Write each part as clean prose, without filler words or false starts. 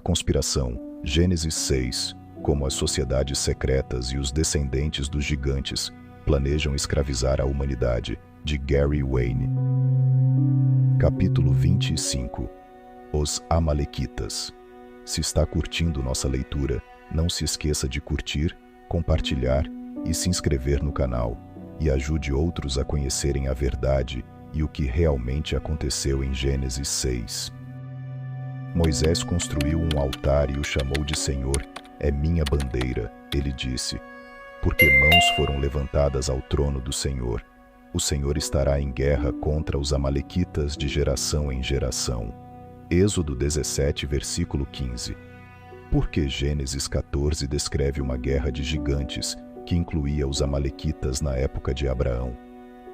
conspiração, Gênesis 6, como as sociedades secretas e os descendentes dos gigantes planejam escravizar a humanidade, de Gary Wayne. Capítulo 25. Os Amalequitas. Se está curtindo nossa leitura, não se esqueça de curtir, compartilhar e se inscrever no canal, e ajude outros a conhecerem a verdade e o que realmente aconteceu em Gênesis 6. Moisés construiu um altar e o chamou de Senhor, é minha bandeira, ele disse, porque mãos foram levantadas ao trono do Senhor. O Senhor estará em guerra contra os amalequitas de geração em geração. Êxodo 17, versículo 15. Porque Gênesis 14 descreve uma guerra de gigantes que incluía os amalequitas na época de Abraão.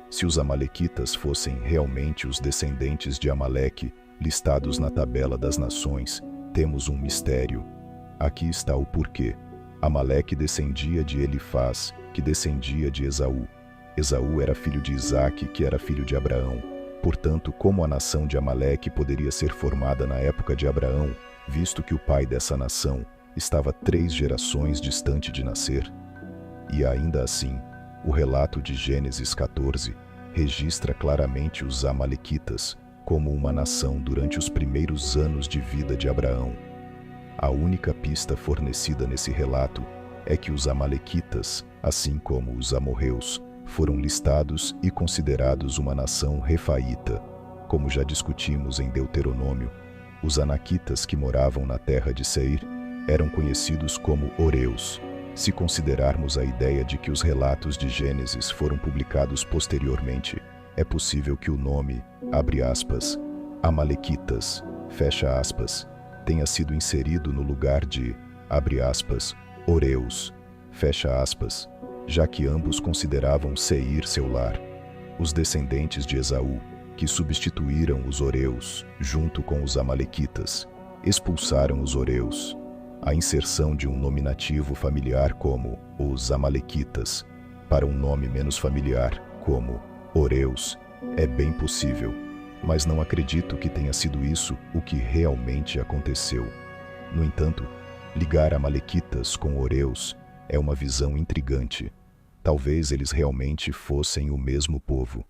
Se os amalequitas fossem realmente os descendentes de Amaleque, listados na tabela das nações, temos um mistério. Aqui está o porquê. Amaleque descendia de Elifaz, que descendia de Esaú. Esaú era filho de Isaque, que era filho de Abraão. Portanto, como a nação de Amaleque poderia ser formada na época de Abraão, visto que o pai dessa nação estava 3 gerações distante de nascer? E ainda assim, o relato de Gênesis 14 registra claramente os amalequitas como uma nação durante os primeiros anos de vida de Abraão. A única pista fornecida nesse relato é que os amalequitas, assim como os amorreus, foram listados e considerados uma nação refaíta. Como já discutimos em Deuteronômio, os anaquitas que moravam na terra de Seir eram conhecidos como Oreus. Se considerarmos a ideia de que os relatos de Gênesis foram publicados posteriormente, é possível que o nome, abre aspas, Amalequitas, fecha aspas, tenha sido inserido no lugar de, abre aspas, Oreus, fecha aspas, já que ambos consideravam Seir seu lar. Os descendentes de Esaú, que substituíram os Oreus junto com os Amalequitas, expulsaram os Oreus. A inserção de um nominativo familiar como os Amalequitas para um nome menos familiar como Oreus é bem possível, mas não acredito que tenha sido isso o que realmente aconteceu. No entanto, ligar Amalequitas com Oreus é uma visão intrigante. Talvez eles realmente fossem o mesmo povo.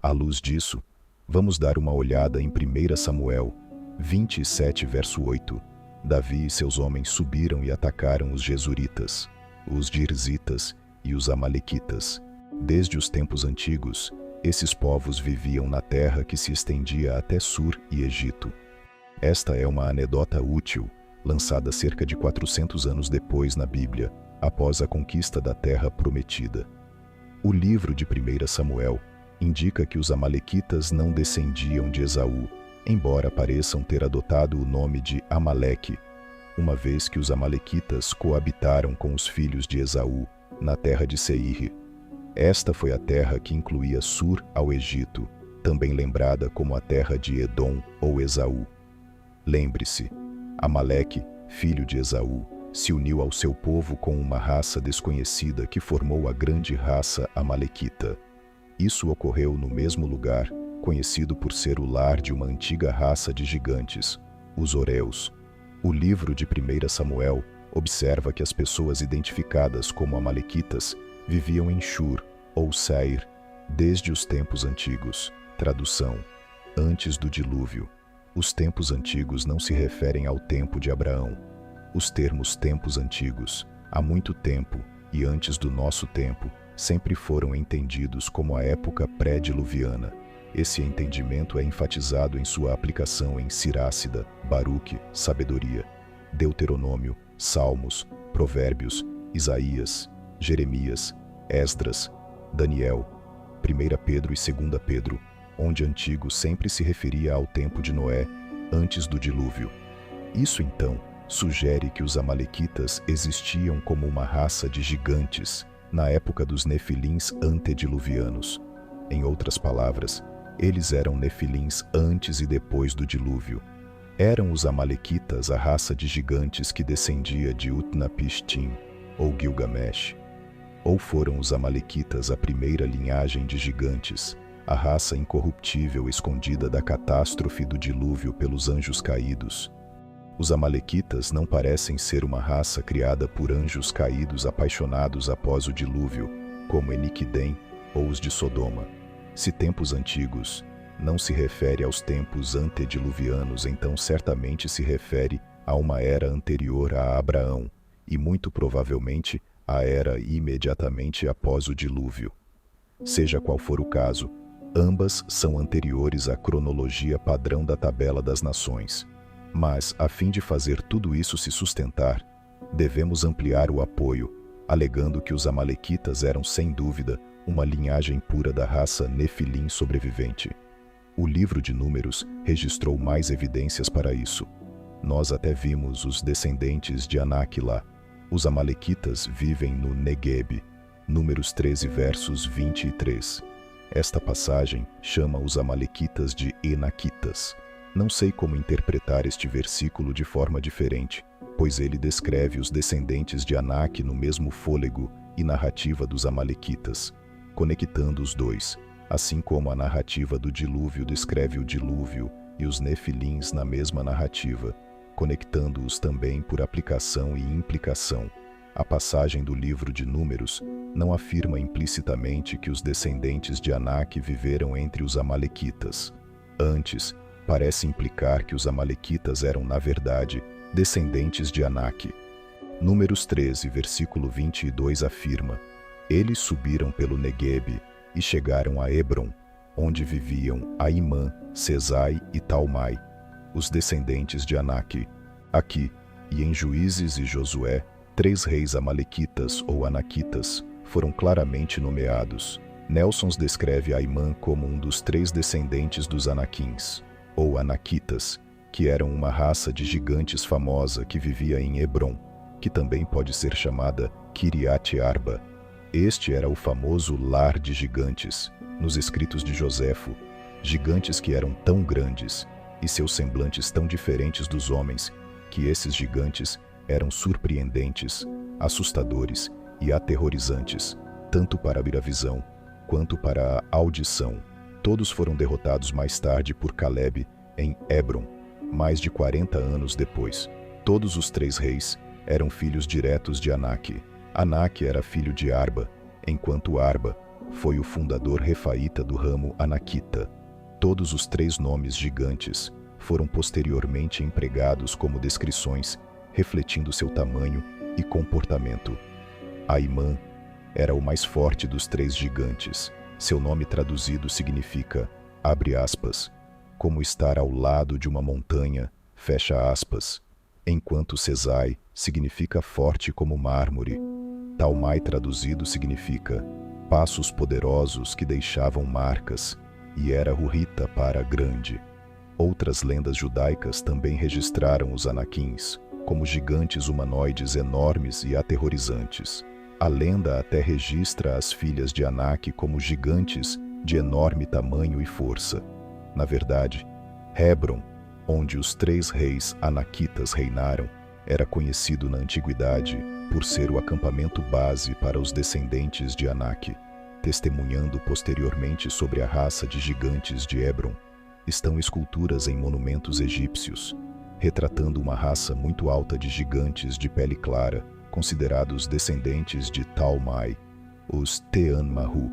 À luz disso, vamos dar uma olhada em 1 Samuel 27, verso 8. Davi e seus homens subiram e atacaram os Gesuritas, os Girzitas e os Amalequitas. Desde os tempos antigos, esses povos viviam na terra que se estendia até Sur e Egito. Esta é uma anedota útil, lançada cerca de 400 anos depois na Bíblia, após a conquista da terra prometida. O livro de 1 Samuel indica que os amalequitas não descendiam de Esaú, embora pareçam ter adotado o nome de Amaleque, uma vez que os amalequitas coabitaram com os filhos de Esaú na terra de Seir. Esta foi a terra que incluía Sur ao Egito, também lembrada como a terra de Edom ou Esaú. Lembre-se, Amaleque, filho de Esaú, se uniu ao seu povo com uma raça desconhecida que formou a grande raça amalequita. Isso ocorreu no mesmo lugar, conhecido por ser o lar de uma antiga raça de gigantes, os Oreus. O livro de 1 Samuel observa que as pessoas identificadas como amalequitas viviam em Shur, ou Seir, desde os tempos antigos. Tradução: antes do dilúvio. Os tempos antigos não se referem ao tempo de Abraão. Os termos tempos antigos, há muito tempo e antes do nosso tempo, sempre foram entendidos como a época pré-diluviana. Esse entendimento é enfatizado em sua aplicação em Sirácida, Baruque, Sabedoria, Deuteronômio, Salmos, Provérbios, Isaías, Jeremias, Esdras, Daniel, 1 Pedro e 2 Pedro, onde antigo sempre se referia ao tempo de Noé, antes do dilúvio. Isso então sugere que os amalequitas existiam como uma raça de gigantes na época dos nefilins antediluvianos. Em outras palavras, eles eram nefilins antes e depois do dilúvio. Eram os amalequitas a raça de gigantes que descendia de Utnapishtim, ou Gilgamesh. Ou foram os amalequitas a primeira linhagem de gigantes, a raça incorruptível escondida da catástrofe do dilúvio pelos anjos caídos. Os amalequitas não parecem ser uma raça criada por anjos caídos apaixonados após o dilúvio, como Eniquidem ou os de Sodoma. Se tempos antigos não se refere aos tempos antediluvianos, então certamente se refere a uma era anterior a Abraão, e muito provavelmente a era imediatamente após o dilúvio. Seja qual for o caso, ambas são anteriores à cronologia padrão da Tabela das Nações. Mas, a fim de fazer tudo isso se sustentar, devemos ampliar o apoio, alegando que os amalequitas eram sem dúvida uma linhagem pura da raça Nefilim sobrevivente. O livro de Números registrou mais evidências para isso. Nós até vimos os descendentes de Anak lá. Os amalequitas vivem no Negueb, Números 13 versos 23. Esta passagem chama os amalequitas de Enaquitas. Não sei como interpretar este versículo de forma diferente, pois ele descreve os descendentes de Anak no mesmo fôlego e narrativa dos amalequitas, conectando os dois, assim como a narrativa do dilúvio descreve o dilúvio e os nefilins na mesma narrativa, conectando-os também por aplicação e implicação. A passagem do livro de Números não afirma implicitamente que os descendentes de Anak viveram entre os amalequitas. Antes, parece implicar que os amalequitas eram, na verdade, descendentes de Anak. Números 13, versículo 22 afirma: Eles subiram pelo Negueb e chegaram a Hebron, onde viviam Aimã, Sesai e Talmai, os descendentes de Anak. Aqui, e em Juízes e Josué, 3 reis amalequitas ou anaquitas foram claramente nomeados. Nelsons descreve Aimã como um dos 3 descendentes dos Anaquins, ou Anaquitas, que eram uma raça de gigantes famosa que vivia em Hebron, que também pode ser chamada Kiriat Arba. Este era o famoso lar de gigantes, nos escritos de Joséfo, gigantes que eram tão grandes e seus semblantes tão diferentes dos homens, que esses gigantes eram surpreendentes, assustadores e aterrorizantes, tanto para a visão quanto para a audição. Todos foram derrotados mais tarde por Caleb em Hebron, mais de 40 anos depois. Todos os 3 reis eram filhos diretos de Anak. Anak era filho de Arba, enquanto Arba foi o fundador refaíta do ramo Anaquita. Todos os 3 nomes gigantes foram posteriormente empregados como descrições, refletindo seu tamanho e comportamento. Aimã era o mais forte dos 3 gigantes. Seu nome traduzido significa, abre aspas, como estar ao lado de uma montanha, fecha aspas, enquanto Sesai significa forte como mármore. Talmai traduzido significa passos poderosos que deixavam marcas, e era Hurrita para grande. Outras lendas judaicas também registraram os Anaquins como gigantes humanoides enormes e aterrorizantes. A lenda até registra as filhas de Anak como gigantes de enorme tamanho e força. Na verdade, Hebron, onde os 3 reis anaquitas reinaram, era conhecido na antiguidade por ser o acampamento base para os descendentes de Anak. Testemunhando posteriormente sobre a raça de gigantes de Hebron, estão esculturas em monumentos egípcios, retratando uma raça muito alta de gigantes de pele clara, considerados descendentes de Talmai, os Tean-Mahu.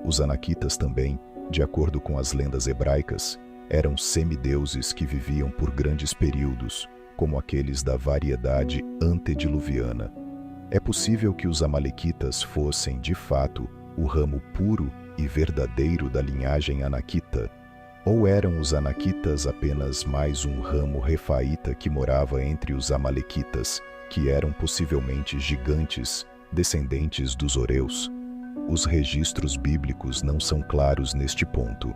Os anaquitas também, de acordo com as lendas hebraicas, eram semideuses que viviam por grandes períodos, como aqueles da variedade antediluviana. É possível que os amalequitas fossem, de fato, o ramo puro e verdadeiro da linhagem anaquita, ou eram os anaquitas apenas mais um ramo refaíta que morava entre os amalequitas, que eram possivelmente gigantes, descendentes dos Horeus. Os registros bíblicos não são claros neste ponto.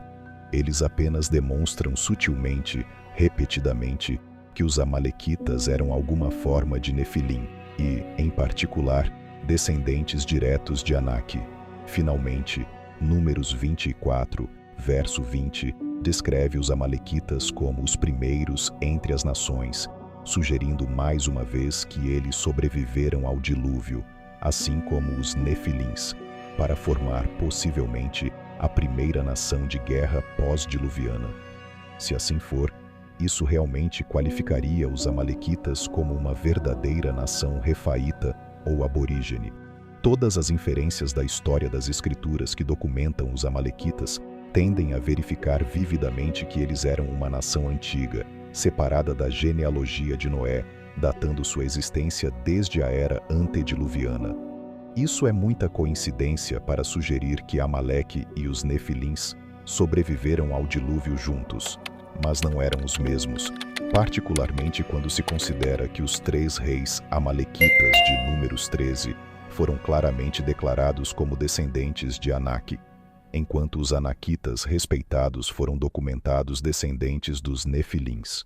Eles apenas demonstram sutilmente, repetidamente, que os amalequitas eram alguma forma de Nefilim e, em particular, descendentes diretos de Anak. Finalmente, Números 24, verso 20, descreve os amalequitas como os primeiros entre as nações, sugerindo mais uma vez que eles sobreviveram ao dilúvio, assim como os Nefilins, para formar possivelmente a primeira nação de guerra pós-diluviana. Se assim for, isso realmente qualificaria os amalequitas como uma verdadeira nação refaíta ou aborígene. Todas as inferências da história das escrituras que documentam os amalequitas tendem a verificar vividamente que eles eram uma nação antiga, separada da genealogia de Noé, datando sua existência desde a era antediluviana. Isso é muita coincidência para sugerir que Amaleque e os Nefilins sobreviveram ao dilúvio juntos, mas não eram os mesmos, particularmente quando se considera que os 3 reis amalequitas de Números 13 foram claramente declarados como descendentes de Anak, enquanto os anaquitas respeitados foram documentados descendentes dos Nefilins.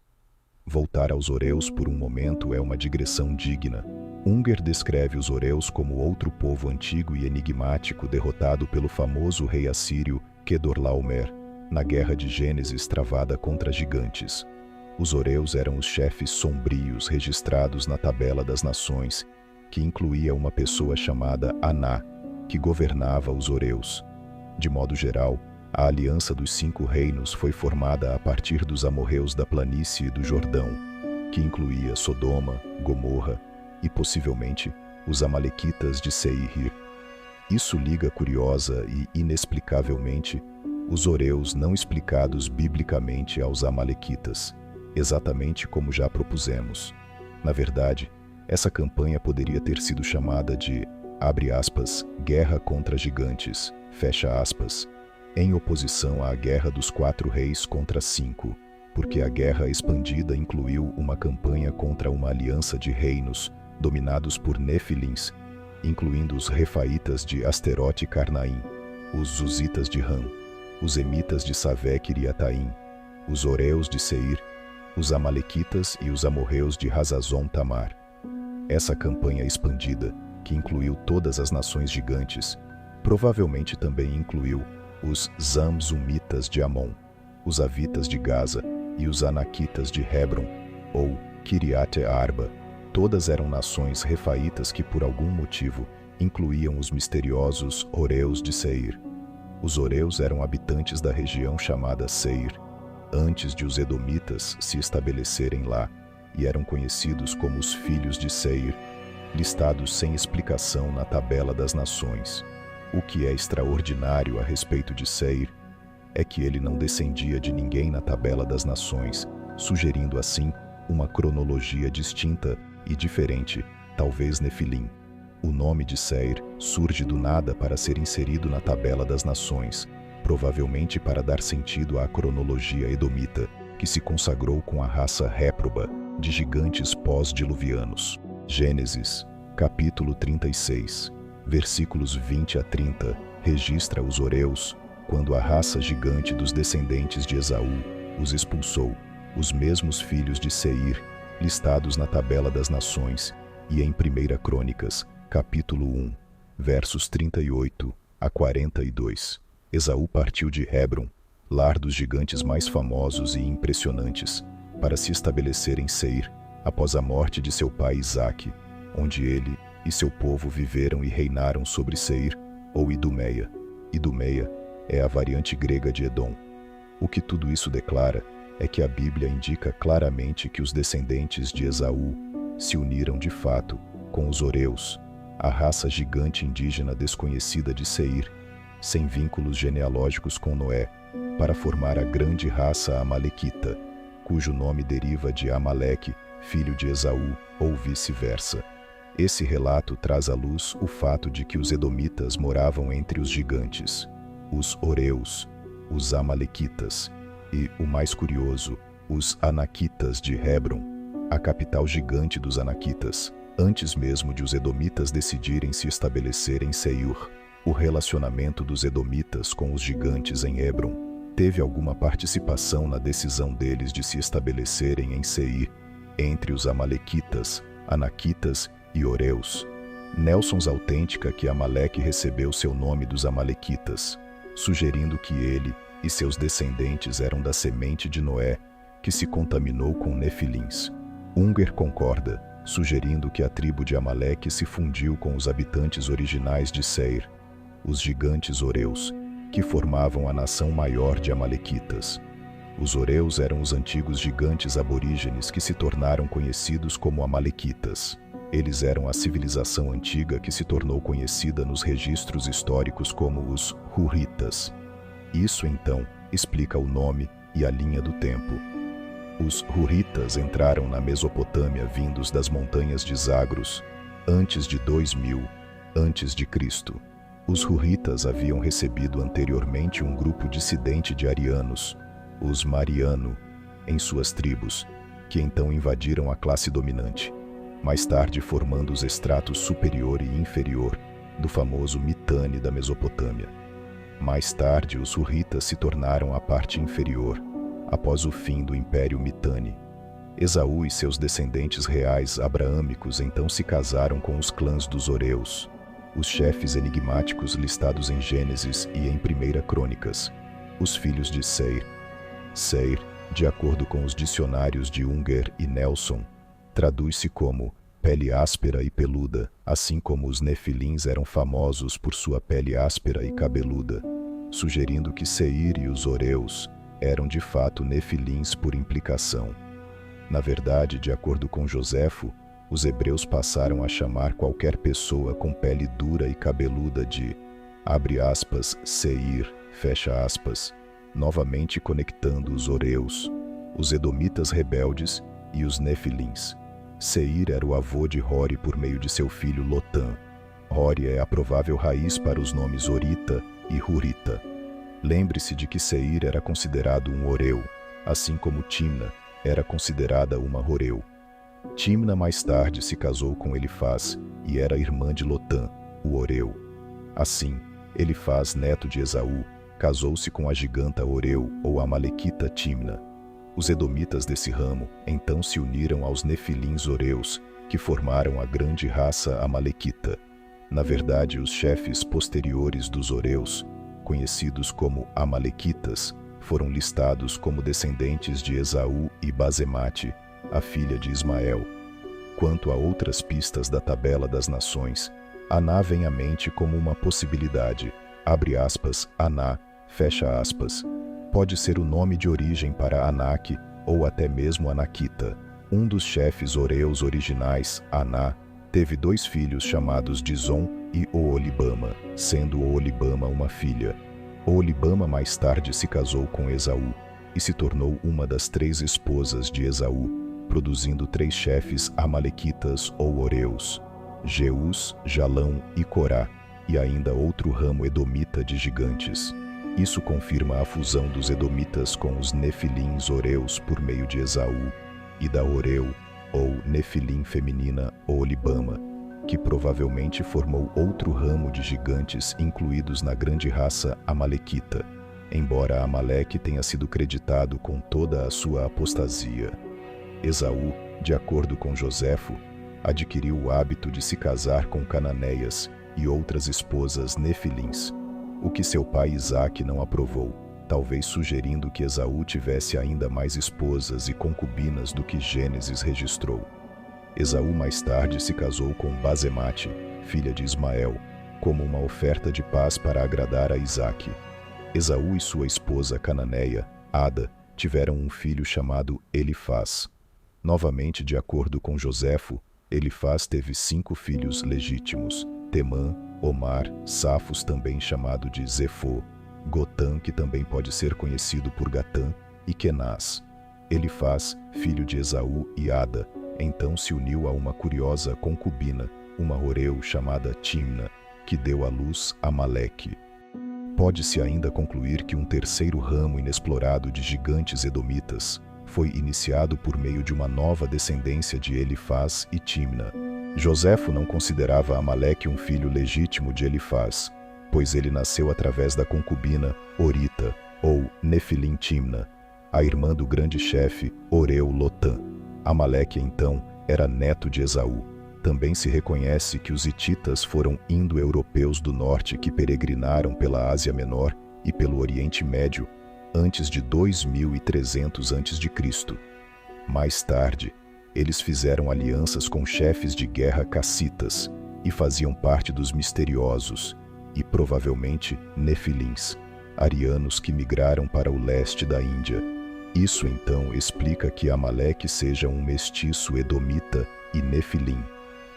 Voltar aos Horeus por um momento é uma digressão digna. Unger descreve os Horeus como outro povo antigo e enigmático derrotado pelo famoso rei assírio Kedorlaomer, na Guerra de Gênesis travada contra gigantes. Os Horeus eram os chefes sombrios registrados na Tabela das Nações, que incluía uma pessoa chamada Aná, que governava os Horeus. De modo geral, a aliança dos 5 reinos foi formada a partir dos amorreus da planície do Jordão, que incluía Sodoma, Gomorra e, possivelmente, os amalequitas de Seir. Isso liga curiosa e, inexplicavelmente, os Horeus não explicados biblicamente aos amalequitas, exatamente como já propusemos. Na verdade, essa campanha poderia ter sido chamada de, abre aspas, guerra contra gigantes, fecha aspas, em oposição à Guerra dos 4 Reis contra 5, porque a guerra expandida incluiu uma campanha contra uma aliança de reinos dominados por Nefilins, incluindo os Refaítas de Asterote e Carnaim, os Zuzitas de Ram, os Emitas de Savé Kiriataim, os Horeus de Seir, os Amalequitas e os Amorreus de Hazazon Tamar. Essa campanha expandida, que incluiu todas as nações gigantes, provavelmente também incluiu os Zamzumitas de Amon, os Avitas de Gaza e os Anaquitas de Hebron, ou Kiriate Arba. Todas eram nações refaítas que, por algum motivo, incluíam os misteriosos Horeus de Seir. Os Horeus eram habitantes da região chamada Seir, antes de os Edomitas se estabelecerem lá, e eram conhecidos como os filhos de Seir, listados sem explicação na Tabela das Nações. O que é extraordinário a respeito de Seir é que ele não descendia de ninguém na Tabela das Nações, sugerindo assim uma cronologia distinta e diferente, talvez Nefilim. O nome de Seir surge do nada para ser inserido na Tabela das Nações, provavelmente para dar sentido à cronologia edomita, que se consagrou com a raça réproba de gigantes pós-diluvianos. Gênesis, capítulo 36. Versículos 20 a 30, registra os Horeus, quando a raça gigante dos descendentes de Esaú os expulsou, os mesmos filhos de Seir, listados na Tabela das Nações, e em 1 Crônicas, capítulo 1, versos 38 a 42. Esaú partiu de Hebron, lar dos gigantes mais famosos e impressionantes, para se estabelecer em Seir, após a morte de seu pai Isaque, onde ele e seu povo viveram e reinaram sobre Seir, ou Idumeia. Idumeia é a variante grega de Edom. O que tudo isso declara é que a Bíblia indica claramente que os descendentes de Esaú se uniram de fato com os Horeus, a raça gigante indígena desconhecida de Seir, sem vínculos genealógicos com Noé, para formar a grande raça amalequita, cujo nome deriva de Amaleque, filho de Esaú, ou vice-versa. Esse relato traz à luz o fato de que os edomitas moravam entre os gigantes, os Horeus, os Amalequitas e, o mais curioso, os Anaquitas de Hebron, a capital gigante dos Anaquitas, antes mesmo de os edomitas decidirem se estabelecer em Seir. O relacionamento dos edomitas com os gigantes em Hebron teve alguma participação na decisão deles de se estabelecerem em Seir, entre os Amalequitas, Anaquitas e Horeus. Nelsons autêntica que Amaleque recebeu seu nome dos Amalequitas, sugerindo que ele e seus descendentes eram da semente de Noé, que se contaminou com Nefilins. Unger concorda, sugerindo que a tribo de Amaleque se fundiu com os habitantes originais de Seir, os gigantes Horeus, que formavam a nação maior de Amalequitas. Os Horeus eram os antigos gigantes aborígenes que se tornaram conhecidos como Amalequitas. Eles eram a civilização antiga que se tornou conhecida nos registros históricos como os Hurritas. Isso, então, explica o nome e a linha do tempo. Os Hurritas entraram na Mesopotâmia vindos das montanhas de Zagros, antes de 2000 a.C. Os Hurritas haviam recebido anteriormente um grupo dissidente de arianos, os Mariano, em suas tribos, que então invadiram a classe dominante, mais tarde formando os estratos superior e inferior do famoso Mitanni da Mesopotâmia. Mais tarde, os Hurritas se tornaram a parte inferior, após o fim do Império Mitanni. Esaú e seus descendentes reais abraâmicos então se casaram com os clãs dos Horeus, os chefes enigmáticos listados em Gênesis e em 1 Crônicas, os filhos de Seir. Seir, de acordo com os dicionários de Unger e Nelson, traduz-se como pele áspera e peluda, assim como os nefilins eram famosos por sua pele áspera e cabeluda, sugerindo que Seir e os Horeus eram de fato nefilins por implicação. Na verdade, de acordo com Joséfo, os hebreus passaram a chamar qualquer pessoa com pele dura e cabeluda de, abre aspas, Seir, fecha aspas, novamente conectando os Horeus, os edomitas rebeldes e os nefilins. Seir era o avô de Hori por meio de seu filho Lotã. Hori é a provável raiz para os nomes Horita e Hurita. Lembre-se de que Seir era considerado um Horeu, assim como Timna era considerada uma Horeu. Timna mais tarde se casou com Elifaz e era irmã de Lotã, o Horeu. Assim, Elifaz, neto de Esaú, casou-se com a giganta Horeu ou Amalequita Timna. Os edomitas desse ramo então se uniram aos nefilins Horeus, que formaram a grande raça Amalequita. Na verdade, os chefes posteriores dos Horeus, conhecidos como Amalequitas, foram listados como descendentes de Esaú e Basemate, a filha de Ismael. Quanto a outras pistas da tabela das nações, Aná vem à mente como uma possibilidade, abre aspas, Aná, fecha aspas. Pode ser o nome de origem para Anak ou até mesmo Anaquita. Um dos chefes Horeus originais, Aná, teve 2 filhos chamados Dizon e Oolibama, sendo Oolibama uma filha. Oolibama mais tarde se casou com Esaú e se tornou uma das 3 esposas de Esaú, produzindo 3 chefes amalequitas ou Horeus, Jeus, Jalão e Corá, e ainda outro ramo edomita de gigantes. Isso confirma a fusão dos edomitas com os nefilins Horeus por meio de Esaú e da Horeu, ou nefilim feminina Oolibama, que provavelmente formou outro ramo de gigantes incluídos na grande raça Amalequita, embora Amaleque tenha sido creditado com toda a sua apostasia. Esaú, de acordo com Joséfo, adquiriu o hábito de se casar com cananeias e outras esposas nefilins, o que seu pai Isaque não aprovou, talvez sugerindo que Esaú tivesse ainda mais esposas e concubinas do que Gênesis registrou. Esaú mais tarde se casou com Basemate, filha de Ismael, como uma oferta de paz para agradar a Isaque. Esaú e sua esposa cananeia, Ada, tiveram um filho chamado Elifaz. Novamente, de acordo com Joséfo, Elifaz teve 5 filhos legítimos: Temã, Omar, Safos, também chamado de Zefô, Gotã, que também pode ser conhecido por Gatã, e Kenaz. Elifaz, filho de Esaú e Ada, então se uniu a uma curiosa concubina, uma Horeu chamada Timna, que deu à luz Amaleque. Pode-se ainda concluir que um terceiro ramo inexplorado de gigantes edomitas foi iniciado por meio de uma nova descendência de Elifaz e Timna. Joséfo não considerava Amaleque um filho legítimo de Elifaz, pois ele nasceu através da concubina Horita, ou Nefilim Timna, a irmã do grande chefe Horeu Lotã. Amaleque, então, era neto de Esaú. Também se reconhece que os hititas foram indo-europeus do norte que peregrinaram pela Ásia Menor e pelo Oriente Médio antes de 2300 a.C. Mais tarde, eles fizeram alianças com chefes de guerra cassitas e faziam parte dos misteriosos e provavelmente nefilins, arianos que migraram para o leste da Índia. Isso então explica que Amaleque seja um mestiço edomita e nefilim,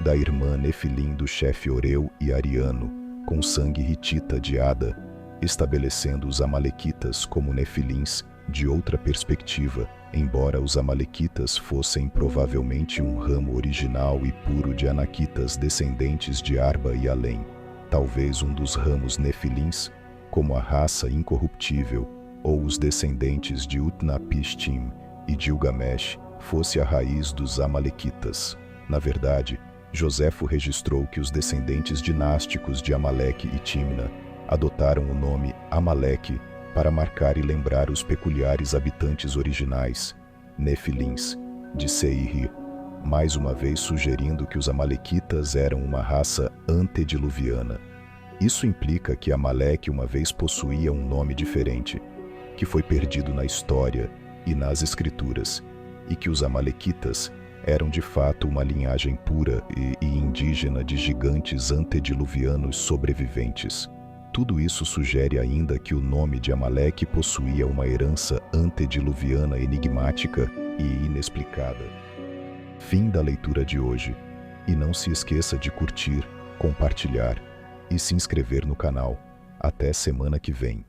da irmã Nefilim do chefe Oreu e Ariano, com sangue hitita de Ada, estabelecendo os amalequitas como nefilins de outra perspectiva, embora os amalequitas fossem provavelmente um ramo original e puro de anaquitas descendentes de Arba e Além, talvez um dos ramos nefilins, como a raça incorruptível, ou os descendentes de Utnapishtim e de Gilgamesh, fosse a raiz dos amalequitas. Na verdade, Joséfo registrou que os descendentes dinásticos de Amaleque e Timna adotaram o nome Amaleque para marcar e lembrar os peculiares habitantes originais, Nefilins, de Seir, mais uma vez sugerindo que os amalequitas eram uma raça antediluviana. Isso implica que Amaleque uma vez possuía um nome diferente, que foi perdido na história e nas escrituras, e que os amalequitas eram de fato uma linhagem pura e indígena de gigantes antediluvianos sobreviventes. Tudo isso sugere ainda que o nome de Amaleque possuía uma herança antediluviana enigmática e inexplicada. Fim da leitura de hoje. E não se esqueça de curtir, compartilhar e se inscrever no canal. Até semana que vem.